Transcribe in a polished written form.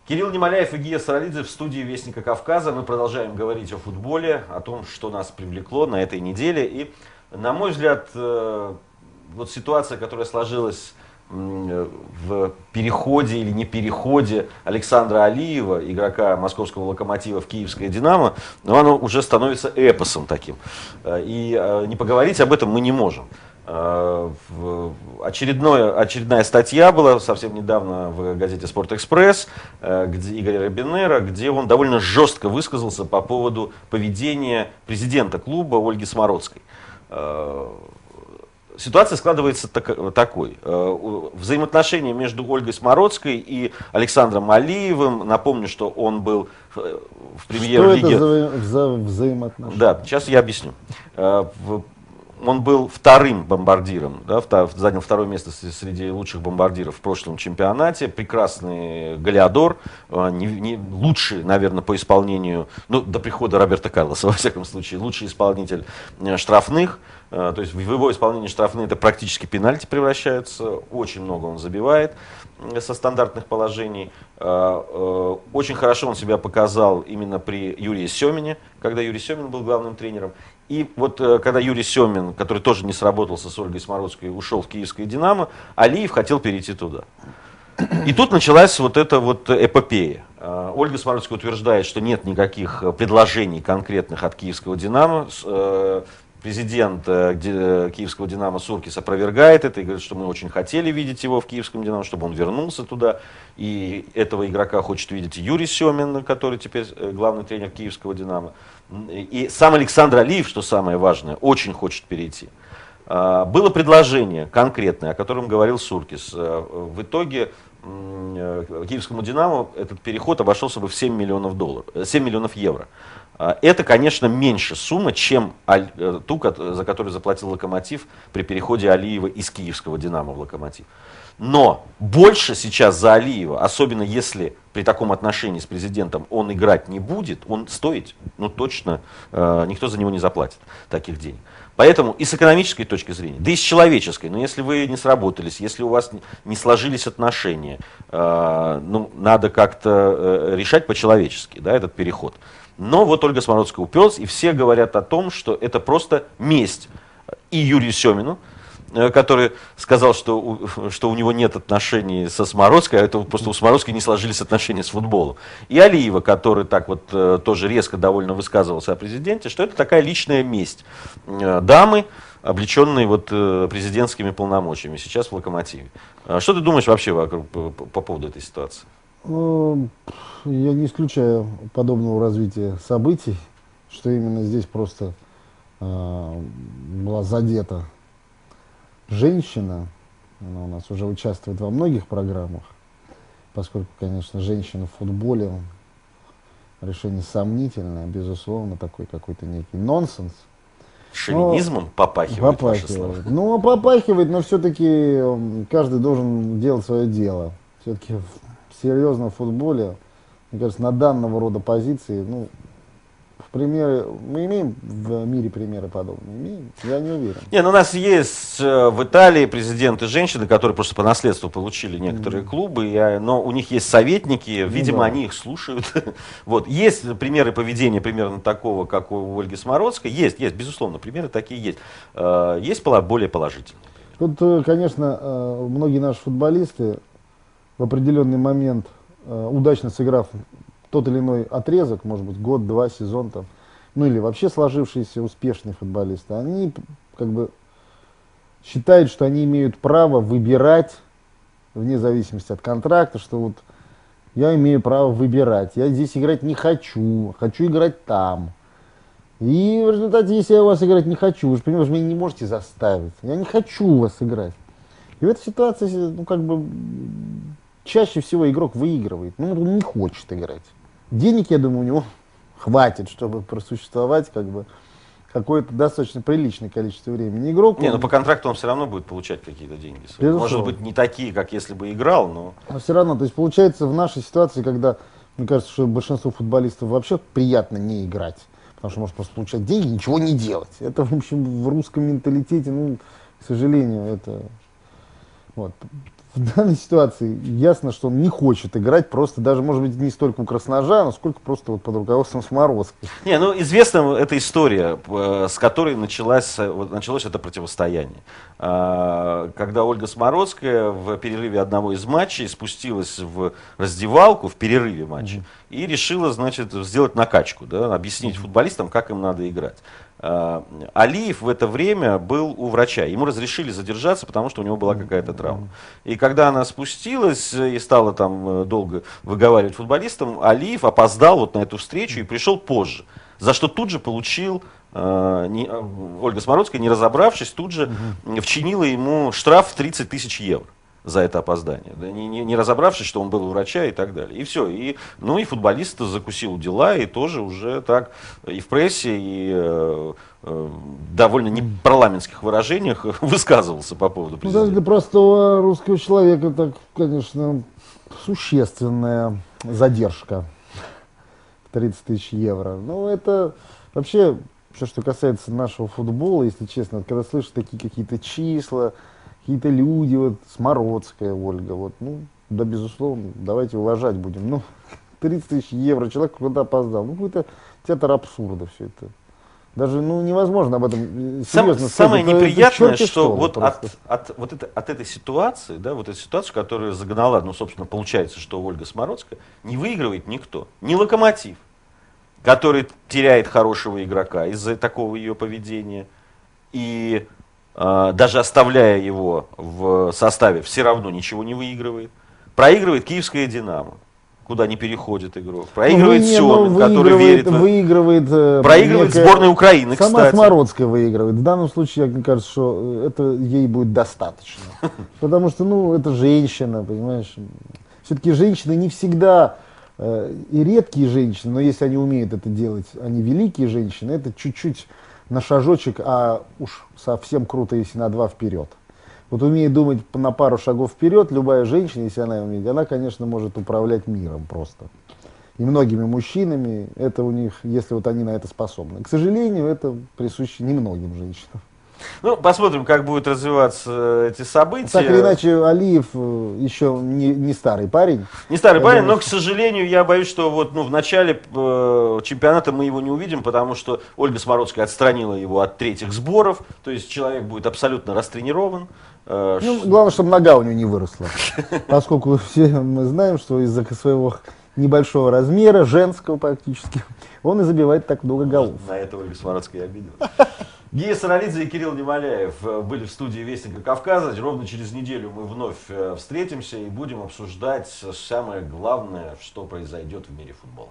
Кирилл Немоляев и Гия Саралидзе в студии Вестника Кавказа. Мы продолжаем говорить о футболе, о том, что нас привлекло на этой неделе. И, на мой взгляд, вот ситуация, которая сложилась в переходе или не переходе Александра Алиева, игрока московского «Локомотива» в киевское «Динамо», но оно уже становится эпосом таким. И не поговорить об этом мы не можем. Очередная статья была совсем недавно в газете «Спортэкспресс» Игоря Робинера, где он довольно жестко высказался по поводу поведения президента клуба Ольги Смородской. Ситуация складывается такой. Взаимоотношения между Ольгой Смородской и Александром Алиевым, напомню, что он был в премьер-лиге. Что это за взаимоотношения? Да, сейчас я объясню. Он был вторым бомбардиром, да, занял второе место среди лучших бомбардиров в прошлом чемпионате. Прекрасный голеадор, не лучший, наверное, по исполнению, ну, до прихода Роберто Карлоса, во всяком случае, лучший исполнитель штрафных. То есть в его исполнении штрафные это практически пенальти превращаются. Очень много он забивает со стандартных положений. Очень хорошо он себя показал именно при Юрии Семине, когда Юрий Семин был главным тренером. И вот когда Юрий Семин, который тоже не сработался с Ольгой Смородской, ушел в киевское «Динамо», Алиев хотел перейти туда. И тут началась вот эта вот эпопея. Ольга Смородская утверждает, что нет никаких предложений конкретных от киевского «Динамо». Президент киевского «Динамо» Суркис опровергает это и говорит, что мы очень хотели видеть его в киевском «Динамо», чтобы он вернулся туда. И этого игрока хочет видеть Юрий Семин, который теперь главный тренер киевского «Динамо». И сам Александр Алиев, что самое важное, очень хочет перейти. Было предложение конкретное, о котором говорил Суркис. В итоге киевскому «Динамо» этот переход обошелся бы в 7 миллионов евро. Это, конечно, меньше сумма, чем ту, за которую заплатил «Локомотив» при переходе Алиева из киевского «Динамо» в «Локомотив». Но больше сейчас за Алиева, особенно если при таком отношении с президентом он играть не будет, он стоить, ну точно, никто за него не заплатит таких денег. Поэтому и с экономической точки зрения, да и с человеческой, но если вы не сработались, если у вас не сложились отношения, ну, надо как-то решать по-человечески, да, этот переход. Но вот Ольга Смородская уперлась, и все говорят о том, что это просто месть и Юрию Семину, который сказал, что у него нет отношений со Смородской, а это просто у Смородской не сложились отношения с футболом. И Алиева, который так вот тоже резко довольно высказывался о президенте, что это такая личная месть дамы, облеченной вот президентскими полномочиями сейчас в «Локомотиве». Что ты думаешь вообще по поводу этой ситуации? Ну, я не исключаю подобного развития событий, что именно здесь просто была задета женщина. Она у нас уже участвует во многих программах, поскольку, конечно, женщина в футболе решение сомнительное, безусловно, такой какой-то некий нонсенс. Шовинизмом попахивает ваши слова? Ну, попахивает, но все-таки каждый должен делать свое дело. Все-таки в серьезном футболе, мне кажется, на данного рода позиции, ну, примеры, мы имеем в мире примеры подобные? Имеем? Я не уверен. Не, ну у нас есть в Италии президенты женщины, которые просто по наследству получили некоторые клубы, но у них есть советники, видимо, они их слушают. Вот. Есть примеры поведения примерно такого, как у Ольги Смородской. Есть, безусловно, примеры такие есть. Есть более положительные. Тут, конечно, многие наши футболисты в определенный момент, удачно сыграв тот или иной отрезок, может быть, год, два, сезон, там, ну или вообще сложившиеся успешные футболисты, они как бы считают, что они имеют право выбирать, вне зависимости от контракта, что вот я имею право выбирать, я здесь играть не хочу, хочу играть там. И в результате, если я у вас играть не хочу, вы же понимаете, вы меня не можете заставить, я не хочу у вас играть. И в этой ситуации, ну как бы, чаще всего игрок выигрывает, но он не хочет играть. Денег, я думаю, у него хватит, чтобы просуществовать как бы какое-то достаточно приличное количество времени. Игрок, не, но по контракту он все равно будет получать какие-то деньги. Безусловно. Может быть, не такие, как если бы играл, но... Но все равно, то есть получается в нашей ситуации, когда, мне кажется, что большинству футболистов вообще приятно не играть, потому что можно просто получать деньги и ничего не делать. Это, в общем, в русском менталитете, ну, к сожалению, это... Вот. в данной ситуации ясно, что он не хочет играть, просто даже, может быть, не столько у Красножана, сколько просто вот под руководством Смородской. Не, ну известна эта история, с которой началось это противостояние. Когда Ольга Смородская в перерыве одного из матчей спустилась в раздевалку, в перерыве матча, и решила, значит, сделать накачку, да, объяснить футболистам, как им надо играть. Алиев в это время был у врача. Ему разрешили задержаться, потому что у него была какая-то травма. И когда она спустилась и стала там долго выговаривать футболистам, Алиев опоздал вот на эту встречу и пришел позже. За что тут же получил, Ольга Смородская, не разобравшись, тут же вчинила ему штраф в 30 тысяч евро за это опоздание, да, не разобравшись, что он был у врача и так далее. И все. И футболист закусил дела и тоже уже так и в прессе, и довольно непарламентских выражениях высказывался по поводу президента. Ну, для простого русского человека это, конечно, существенная задержка в 30 тысяч евро. Но это вообще, все, что касается нашего футбола, если честно, когда слышишь такие какие-то числа, какие-то люди, вот Смородская Ольга, вот, ну, да, безусловно, давайте уважать будем. Ну, 30 тысяч евро, человек куда опоздал. Ну, какой-то театр абсурда все это. Даже, ну, невозможно об этом серьезно Самое неприятное, что вот просто. от этой ситуации, да, вот эта ситуация, которая загнала, ну, собственно, получается, что Ольга Смородская, не выигрывает никто. Ни Локомотив, который теряет хорошего игрока из-за такого ее поведения, и даже оставляя его в составе, все равно ничего не выигрывает. Проигрывает Киевское «Динамо», куда не переходит игрок. Проигрывает Семин, который верит проигрывает сборная Украины, сама кстати. Смородская выигрывает. В данном случае, мне кажется, что это ей будет достаточно. Потому что, ну, это женщина, понимаешь. Все-таки женщины не всегда, и редкие женщины, но если они умеют это делать, они великие женщины, это чуть-чуть на шажочек, а уж совсем круто, если на 2 вперед. Вот умеет думать на пару шагов вперед, любая женщина, если она умеет, она, конечно, может управлять миром просто. И многими мужчинами, это у них, если вот они на это способны. К сожалению, это присуще немногим женщинам. Ну, посмотрим, как будут развиваться эти события. Так или иначе, Алиев еще не старый парень. Не старый парень, но, к сожалению, я боюсь, что вот, ну, в начале чемпионата мы его не увидим, потому что Ольга Смородская отстранила его от 3-х сборов, то есть человек будет абсолютно растренирован. Ну, главное, чтобы нога у него не выросла, поскольку все мы знаем, что из-за своего небольшого размера, женского практически, он и забивает так много голов. На это Ольга Смородская обиделась. Гия Саралидзе и Кирилл Немоляев были в студии «Вестника Кавказа». Ровно через неделю мы вновь встретимся и будем обсуждать самое главное, что произойдет в мире футбола.